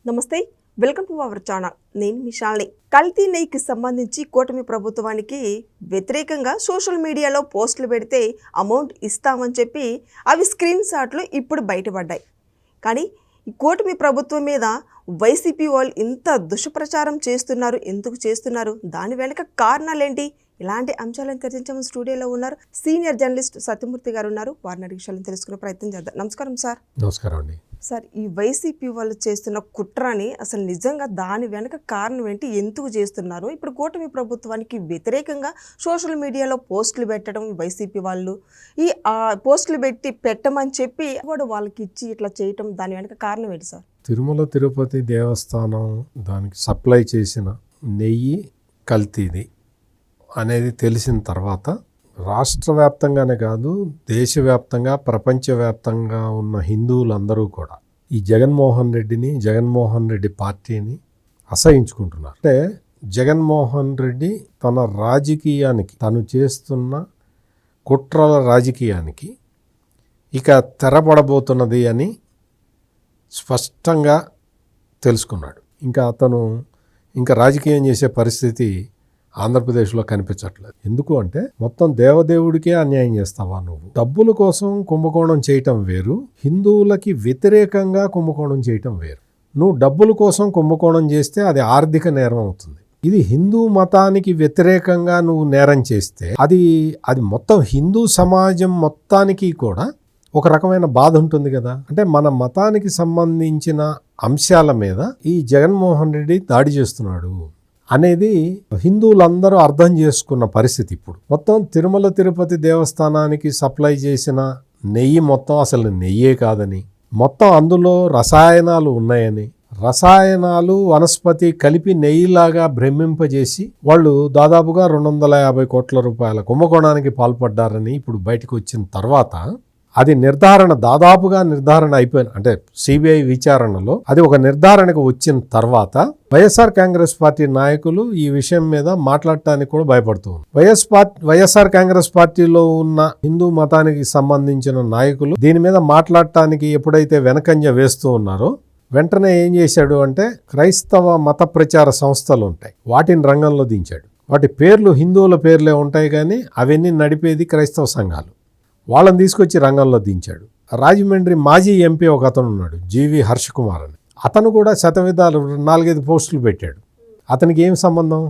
నమస్తే, welcome to our channel. నేను మిషాల్ని. కల్తీ నెయ్యికి సంబంధించి కూటమి ప్రభుత్వానికి వ్యతిరేకంగా సోషల్ మీడియాలో పోస్టులు పెడితే అమౌంట్ ఇస్తామని చెప్పి అవి స్క్రీన్ షాట్లు ఇప్పుడు బయటపడ్డాయి. కానీ ఈ కూటమి ప్రభుత్వం మీద వైసీపీ వాళ్ళు ఇంత దుష్ప్రచారం చేస్తున్నారు. ఎందుకు చేస్తున్నారు? దాని వెనుక కారణాలేంటి? ఇలాంటి అంశాలను చర్చించే స్టూడియోలో ఉన్నారు సీనియర్ జర్నలిస్ట్ సత్యమూర్తి గారు ఉన్నారు. వారిని అడిగి విషయాలను తెలుసుకునే ప్రయత్నం చేద్దాం. నమస్కారం సార్. నమస్కారం అండి. సార్, ఈ వైసీపీ వాళ్ళు చేస్తున్న కుట్రని అసలు నిజంగా దాని వెనక కారణం ఏంటి? ఎందుకు చేస్తున్నారు? ఇప్పుడు కూటమి ప్రభుత్వానికి వ్యతిరేకంగా సోషల్ మీడియాలో పోస్టులు పెట్టడం వైసీపీ వాళ్ళు, ఈ పోస్టులు పెట్టమని చెప్పి వాడు వాళ్ళకి ఇచ్చి ఇట్లా చేయటం, దాని వెనక కారణం ఏంటి సార్? తిరుమల తిరుపతి దేవస్థానం దానికి సప్లై చేసిన నెయ్యి కల్తీది అనేది తెలిసిన తర్వాత రాష్ట్ర వ్యాప్తంగానే కాదు, దేశవ్యాప్తంగా ప్రపంచవ్యాప్తంగా ఉన్న హిందువులందరూ కూడా ఈ జగన్మోహన్ రెడ్డి పార్టీని అసహించుకుంటున్నారు. అంటే జగన్మోహన్ రెడ్డి తన రాజకీయానికి, తను చేస్తున్న కుట్రల రాజకీయానికి ఇక తెరపడబోతున్నది అని స్పష్టంగా తెలుసుకున్నాడు. అతను రాజకీయం చేసే పరిస్థితి ఆంధ్రప్రదేశ్లో కనిపించట్లేదు. ఎందుకు అంటే మొత్తం దేవదేవుడికే అన్యాయం చేస్తావా నువ్వు? డబ్బుల కోసం కుంభకోణం చేయటం వేరు, హిందువులకి వ్యతిరేకంగా కుంభకోణం చేయటం వేరు. నువ్వు డబ్బుల కోసం కుంభకోణం చేస్తే అది ఆర్థిక నేరం అవుతుంది. ఇది హిందూ మతానికి వ్యతిరేకంగా నువ్వు నేరం చేస్తే అది మొత్తం హిందూ సమాజం మొత్తానికి కూడా ఒక రకమైన బాధ ఉంటుంది కదా. అంటే మన మతానికి సంబంధించిన అంశాల మీద ఈ జగన్మోహన్ రెడ్డి దాడి చేస్తున్నాడు అనేది హిందువులందరూ అర్థం చేసుకున్న పరిస్థితి. ఇప్పుడు మొత్తం తిరుమల తిరుపతి దేవస్థానానికి సప్లై చేసిన నెయ్యి మొత్తం అసలు నెయ్యే కాదని, మొత్తం అందులో రసాయనాలు ఉన్నాయని, రసాయనాలు వనస్పతి కలిపి నెయ్యిలాగా భ్రమింపజేసి వాళ్ళు దాదాపుగా 250 కోట్ల రూపాయల కుంభకోణానికి పాల్పడ్డారని ఇప్పుడు బయటకు వచ్చిన తర్వాత అది దాదాపుగా నిర్ధారణ అయిపోయింది. అంటే సిబిఐ విచారణలో అది ఒక నిర్ధారణకు వచ్చిన తర్వాత వైఎస్ఆర్ కాంగ్రెస్ పార్టీ నాయకులు ఈ విషయం మీద మాట్లాడటానికి కూడా భయపడుతూ వైఎస్ఆర్ కాంగ్రెస్ పార్టీలో ఉన్న హిందూ మతానికి సంబంధించిన నాయకులు దీని మీద మాట్లాడటానికి ఎప్పుడైతే వెనకంజ వేస్తూ ఉన్నారో వెంటనే ఏం చేశాడు అంటే క్రైస్తవ మత ప్రచార సంస్థలు ఉంటాయి, వాటిని రంగంలో దించాడు. వాటి పేర్లు హిందువుల పేర్లే ఉంటాయి కానీ అవన్నీ నడిపేది క్రైస్తవ సంఘాలు. వాళ్ళని తీసుకొచ్చి రంగంలో దించాడు. రాజమండ్రి మాజీ ఎంపీ ఒక అతను ఉన్నాడు, జీవి హర్ష కుమార్ అని. అతను కూడా శతవిధాలు 4-5 పోస్టులు పెట్టాడు. అతనికి ఏం సంబంధం?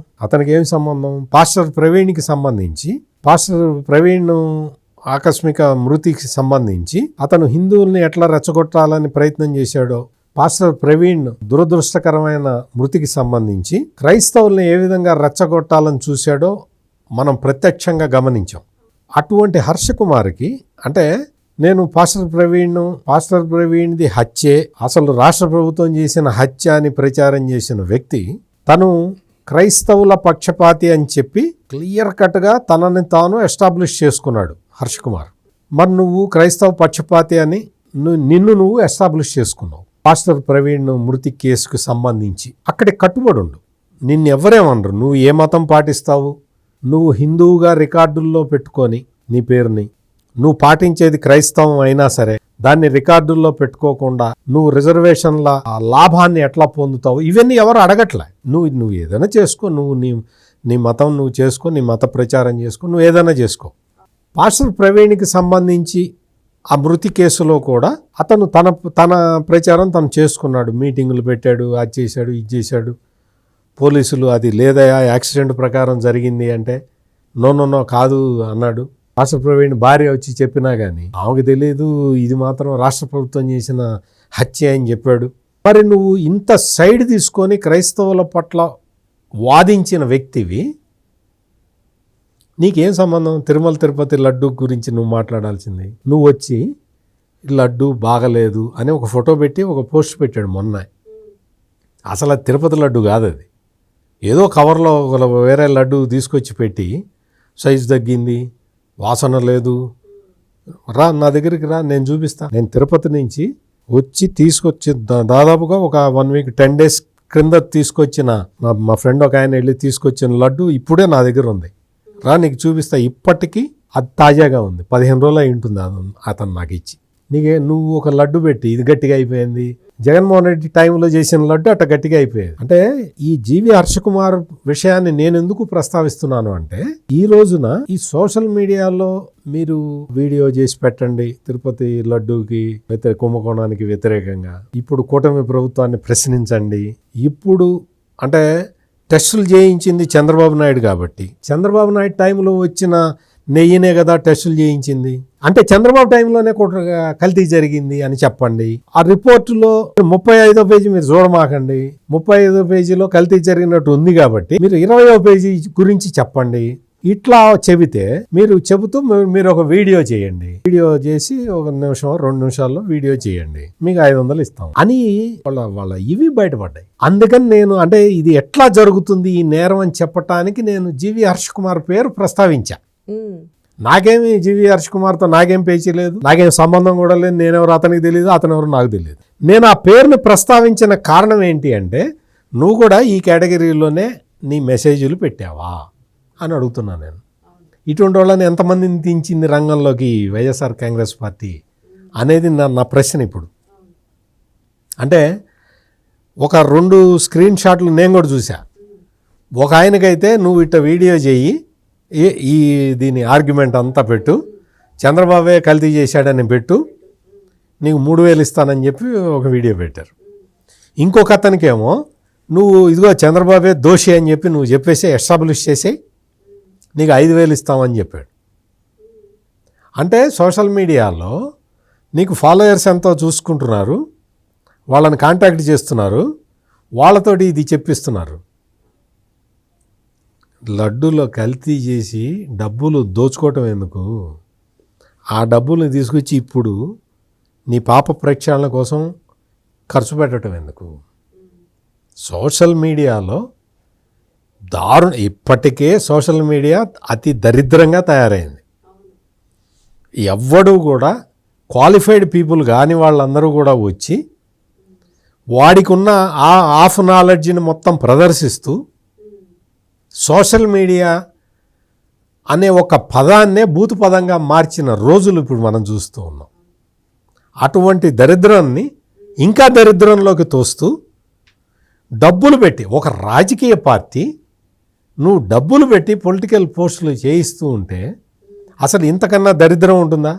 పాస్టర్ ప్రవీణ్కి సంబంధించి, పాస్టర్ ప్రవీణ్ ఆకస్మిక మృతికి సంబంధించి అతను హిందువుల్ని ఎట్లా రెచ్చగొట్టాలని ప్రయత్నం చేశాడో, పాస్టర్ ప్రవీణ్ దురదృష్టకరమైన మృతికి సంబంధించి క్రైస్తవుల్ని ఏ విధంగా రెచ్చగొట్టాలని చూశాడో మనం ప్రత్యక్షంగా గమనించాం. అటువంటి హర్ష కుమార్కి అంటే నేను పాస్టర్ ప్రవీణ్ది హత్యే అసలు రాష్ట్ర ప్రభుత్వం చేసిన హత్య అని ప్రచారం చేసిన వ్యక్తి తను క్రైస్తవుల పక్షపాతి అని చెప్పి క్లియర్ కట్గా తనని తాను ఎస్టాబ్లిష్ చేసుకున్నాడు హర్ష కుమార్. మరి నువ్వు క్రైస్తవ పక్షపాతి అని నువ్వు ఎస్టాబ్లిష్ చేసుకున్నావు. పాస్టర్ ప్రవీణ్ మృతి కేసుకు సంబంధించి అక్కడికి కట్టుబడి ఉండు. నిన్నెవ్వరేమనరు. నువ్వు ఏ మతం పాటిస్తావు? నువ్వు హిందువుగా రికార్డుల్లో పెట్టుకొని నీ పేరుని, నువ్వు పాటించేది క్రైస్తవం అయినా సరే దాన్ని రికార్డుల్లో పెట్టుకోకుండా నువ్వు రిజర్వేషన్ల లాభాన్ని ఎట్లా పొందుతావు? ఇవన్నీ ఎవరు అడగట్లే. నువ్వు ఏదైనా చేసుకో, నువ్వు నీ మతం నువ్వు చేసుకో, నీ మత ప్రచారం చేసుకో, నువ్వు ఏదైనా చేసుకో. పాస్టర్ ప్రవీణ్కి సంబంధించి ఆ మృతి కేసులో కూడా అతను తన ప్రచారం తను చేసుకున్నాడు. మీటింగులు పెట్టాడు, అది చేశాడు, ఇది చేశాడు. పోలీసులు అది లేదయా యాక్సిడెంట్ ప్రకారం జరిగింది అంటే నో కాదు అన్నాడు. పాస్టర్ ప్రవీణ్ భార్య వచ్చి చెప్పినా కానీ ఆమెకు తెలియదు ఇది మాత్రం రాష్ట్ర ప్రభుత్వం చేసిన హత్య అని చెప్పాడు. మరి నువ్వు ఇంత సైడ్ తీసుకొని క్రైస్తవుల పట్ల వాదించిన వ్యక్తివి, నీకేం సంబంధం? తిరుమల తిరుపతి లడ్డు గురించి నువ్వు మాట్లాడాల్సింది. నువ్వు వచ్చి లడ్డు బాగలేదు అని ఒక ఫోటో పెట్టి ఒక పోస్ట్ పెట్టాడు మొన్న. అసలు అది తిరుపతి లడ్డు కాదు, అది ఏదో కవర్లో వేరే లడ్డు తీసుకొచ్చి పెట్టి సైజు తగ్గింది, వాసన లేదు, నా దగ్గరికి రా, నేను చూపిస్తా. నేను తిరుపతి నుంచి తీసుకొచ్చి దాదాపుగా ఒక 1 వీక్ 10 days క్రింద తీసుకొచ్చిన మా ఫ్రెండ్ ఒక ఆయన వెళ్ళి తీసుకొచ్చిన లడ్డు ఇప్పుడే నా దగ్గర ఉంది, రా నీకు చూపిస్తా. ఇప్పటికీ అది తాజాగా ఉంది, 15 రోజులు అయి ఉంటుంది అతను నాకు ఇచ్చి. నువ్వు ఒక లడ్డు పెట్టి ఇది గట్టిగా అయిపోయింది, జగన్మోహన్ రెడ్డి టైంలో చేసిన లడ్డు అట్ట గట్టిగా అయిపోయేది. అంటే ఈ జీవి హర్షకుమార్ విషయాన్ని నేను ఎందుకు ప్రస్తావిస్తున్నాను అంటే, ఈ రోజున ఈ సోషల్ మీడియాలో మీరు వీడియో చేసి పెట్టండి తిరుపతి లడ్డూకి కుంభకోణానికి వ్యతిరేకంగా, ఇప్పుడు కూటమి ప్రభుత్వాన్ని ప్రశ్నించండి. ఇప్పుడు అంటే టెస్టులు చేయించింది చంద్రబాబు నాయుడు కాబట్టి, చంద్రబాబు నాయుడు టైంలో వచ్చిన నెయ్యినే కదా టెస్టులు చేయించింది. అంటే చంద్రబాబు టైంలోనే కల్తీ జరిగింది అని చెప్పండి. ఆ రిపోర్టులో 35వ పేజీ మీరు చూడమాకండి. 35వ పేజీలో కల్తీ జరిగినట్టు ఉంది కాబట్టి మీరు 20వ పేజీ గురించి చెప్పండి. ఇట్లా చెబితే మీరు చెబుతూ మీరు ఒక వీడియో చేయండి. వీడియో చేసి 1 నిమిషం 2 నిమిషాల్లో వీడియో చేయండి, మీకు 500 ఇస్తాం అని వాళ్ళ ఇవి బయటపడ్డాయి. అందుకని నేను అంటే ఇది ఎట్లా జరుగుతుంది ఈ నేరం అని చెప్పటానికి నేను జీవి హర్షకుమార్ పేరు ప్రస్తావించా. నాకేమి జీవి హర్షకుమార్తో నాకేం పేచీ లేదు, నాకేం సంబంధం కూడా లేదు. నేనెవరు అతనికి తెలియదు, అతనెవరు నాకు తెలియదు. నేను ఆ పేరుని ప్రస్తావించిన కారణం ఏంటి అంటే, నువ్వు కూడా ఈ కేటగిరీలోనే నీ మెసేజ్లు పెట్టావా అని అడుగుతున్నాను నేను. ఇటువంటి వాళ్ళని ఎంతమందిని దించింది రంగంలోకి వైఎస్ఆర్ కాంగ్రెస్ పార్టీ అనేది నా ప్రశ్న ఇప్పుడు. అంటే ఒక 2 స్క్రీన్ షాట్లు నేను కూడా చూసా. ఒక ఆయనకైతే నువ్వు ఇట్ట వీడియో చేయి, ఈ దీని ఆర్గ్యుమెంట్ అంతా పెట్టు, చంద్రబాబే కల్తీ చేశాడని పెట్టు, నీకు 3000 ఇస్తానని చెప్పి ఒక వీడియో పెట్టారు. ఇంకొక అతనికేమో నువ్వు ఇదిగో చంద్రబాబే దోషి అని చెప్పి నువ్వు చెప్పేసి ఎస్టాబ్లిష్ చేసి నీకు 5000 ఇస్తామని చెప్పాడు. అంటే సోషల్ మీడియాలో నీకు ఫాలోయర్స్ ఎంతో చూసుకుంటున్నారు, వాళ్ళని కాంటాక్ట్ చేస్తున్నారు, వాళ్ళతోటి ఇది చెప్పిస్తున్నారు. లడ్డూలో కల్తీ చేసి డబ్బులు దోచుకోవటం ఎందుకు? ఆ డబ్బుల్ని తీసుకొచ్చి ఇప్పుడు నీ పాప ప్రక్షాళన కోసం ఖర్చు పెట్టడం ఎందుకు? సోషల్ మీడియాలో ఇప్పటికే సోషల్ మీడియా అతి దరిద్రంగా తయారైంది. ఎవ్వడూ కూడా క్వాలిఫైడ్ పీపుల్ కాని వాళ్ళందరూ కూడా వచ్చి వాడికి ఉన్న ఆ హాఫ్ నాలెడ్జ్ని మొత్తం ప్రదర్శిస్తూ సోషల్ మీడియా అనే ఒక పదాన్నే బూతు పదంగా మార్చిన రోజులు ఇప్పుడు మనం చూస్తూ ఉన్నాం. అటువంటి దరిద్రాన్ని ఇంకా దరిద్రంలోకి తోస్తూ డబ్బులు పెట్టి, ఒక రాజకీయ పార్టీ నువ్వు డబ్బులు పెట్టి పొలిటికల్ పోస్టులు చేయిస్తూ ఉంటే అసలు ఇంతకన్నా దరిద్రం ఉంటుందా?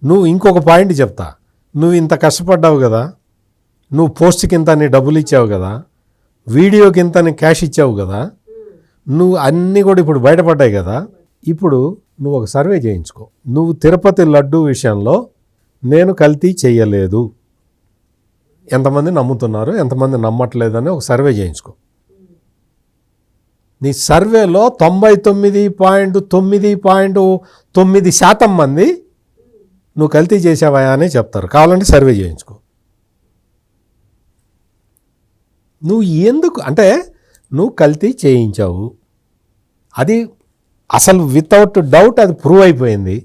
నువ్వు ఇంకొక పాయింట్ చెప్తా, నువ్వు ఇంత కష్టపడ్డావు కదా, నువ్వు పోస్ట్కి ఇంత నీ డబ్బులు ఇచ్చావు కదా, వీడియోకి ఇంత నీ క్యాష్ ఇచ్చావు కదా, నువ్వు అన్నీ కూడా ఇప్పుడు బయటపడ్డాయి కదా. ఇప్పుడు నువ్వు ఒక సర్వే చేయించుకో. నువ్వు తిరుపతి లడ్డు విషయంలో నేను కల్తీ చేయలేదు, ఎంతమంది నమ్ముతున్నారు, ఎంతమంది నమ్మట్లేదని ఒక సర్వే చేయించుకో. నీ సర్వేలో 99.9% మంది నువ్వు కల్తీ చేసావా అని చెప్తారు. కావాలంటే సర్వే చేయించుకో. నువ్వు ఎందుకు అంటే నువ్వు కల్తీ చేయించావు, అది అసలు వితౌట్ డౌట్ అది ప్రూవ్ అయిపోయింది.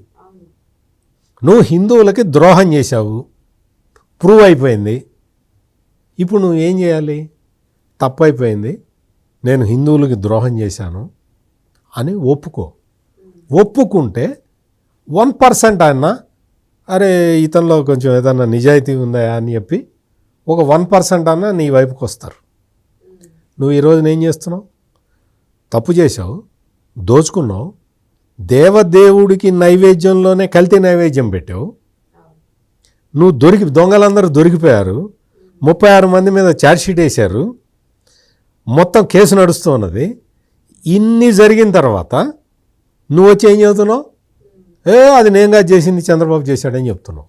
నువ్వు హిందువులకి ద్రోహం చేశావు, ప్రూవ్ అయిపోయింది. ఇప్పుడు నువ్వు ఏం చేయాలి? తప్పు అయిపోయింది, నేను హిందువులకి ద్రోహం చేశాను అని ఒప్పుకుంటే 1% అన్నా అరే ఇతనిలో కొంచెం ఏదన్నా నిజాయితీ ఉందా అని చెప్పి ఒక 1% అన్నా నీ వైపుకి వస్తారు. నువ్వు ఈరోజు ఏం చేస్తున్నావు? తప్పు చేసావు, దోచుకున్నావు, దేవదేవుడికి నైవేద్యంలోనే కల్తీ నైవేద్యం పెట్టావు. నువ్వు దొంగలందరూ దొరికిపోయారు, 36 మంది మీద ఛార్జ్షీట్ వేశారు, మొత్తం కేసు నడుస్తూ ఉన్నది. ఇన్ని జరిగిన తర్వాత నువ్వు వచ్చి ఏం చెబుతున్నావు? అది నేనుగా చేసింది చంద్రబాబు చేశాడని చెప్తున్నావు.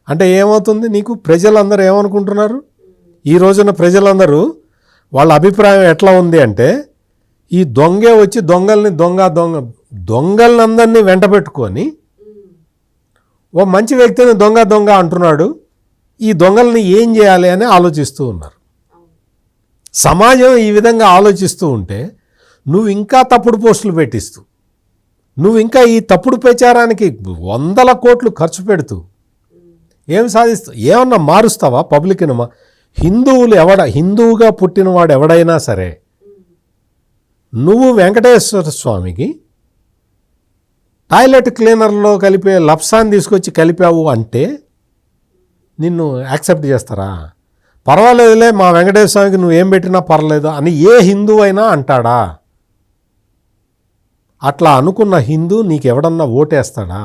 అంటే ఏమవుతుంది నీకు? ప్రజలందరూ ఏమనుకుంటున్నారు? ఈ రోజున ప్రజలందరూ వాళ్ళ అభిప్రాయం ఎట్లా ఉంది అంటే, ఈ దొంగే వచ్చి దొంగలందరినీ వెంట పెట్టుకొని ఓ మంచి వ్యక్తిని దొంగ అంటున్నాడు, ఈ దొంగల్ని ఏం చేయాలి అని ఆలోచిస్తూ ఉన్నారు. సమాజం ఈ విధంగా ఆలోచిస్తూ ఉంటే నువ్వు ఇంకా తప్పుడు పోస్టులు పెట్టిస్తూ, నువ్వు ఇంకా ఈ తప్పుడు ప్రచారానికి 100 కోట్లు ఖర్చు పెడుతూ ఏం సాధిస్తావు? ఏమన్నా మారుస్తావా పబ్లిక్ని? హిందువుగా పుట్టినవాడు ఎవడైనా సరే, నువ్వు వెంకటేశ్వర స్వామికి టాయిలెట్ క్లీనర్లో కలిపే లప్సాన్ని తీసుకొచ్చి కలిపావు అంటే నిన్ను యాక్సెప్ట్ చేస్తారా? పర్వాలేదులే మా వెంకటేశ్వర స్వామికి నువ్వేం పెట్టినా పర్లేదు అని ఏ హిందూ అయినా అంటాడా? అట్లా అనుకున్న హిందూ నీకెవడన్నా ఓటేస్తాడా?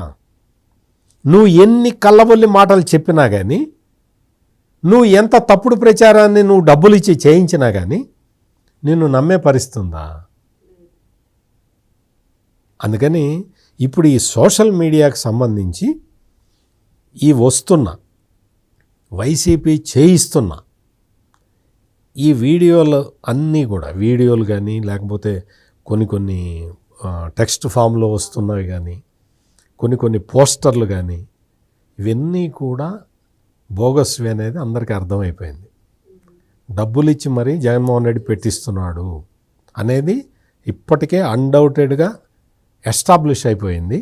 నువ్వు ఎన్ని కళ్ళబొల్లి మాటలు చెప్పినా కానీ, నువ్వు ఎంత తప్పుడు ప్రచారాన్ని నువ్వు డబ్బులు ఇచ్చి చేయించినా కానీ నిన్ను నమ్మే పరిస్థితి ఉందా? అందుకని ఇప్పుడు ఈ సోషల్ మీడియాకు సంబంధించి ఈ వస్తున్న వైసీపీ చేయిస్తున్న ఈ వీడియోలు అన్నీ కూడా, వీడియోలు కానీ లేకపోతే కొన్ని టెక్స్ట్ ఫామ్లో వస్తున్నవి కానీ, కొన్ని పోస్టర్లు కానీ, ఇవన్నీ కూడా బోగస్వి అనేది అందరికీ అర్థమైపోయింది. డబ్బులు ఇచ్చి మరీ జగన్మోహన్ రెడ్డి పెట్టిస్తున్నాడు అనేది ఇప్పటికే అన్డౌటెడ్గా ఎస్టాబ్లిష్ అయిపోయింది.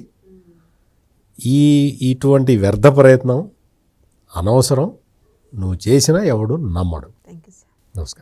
ఇటువంటి వ్యర్థ ప్రయత్నం అనవసరం. నువ్వు చేసినా ఎవడు నమ్మడు. Thank you sir. నమస్కారం.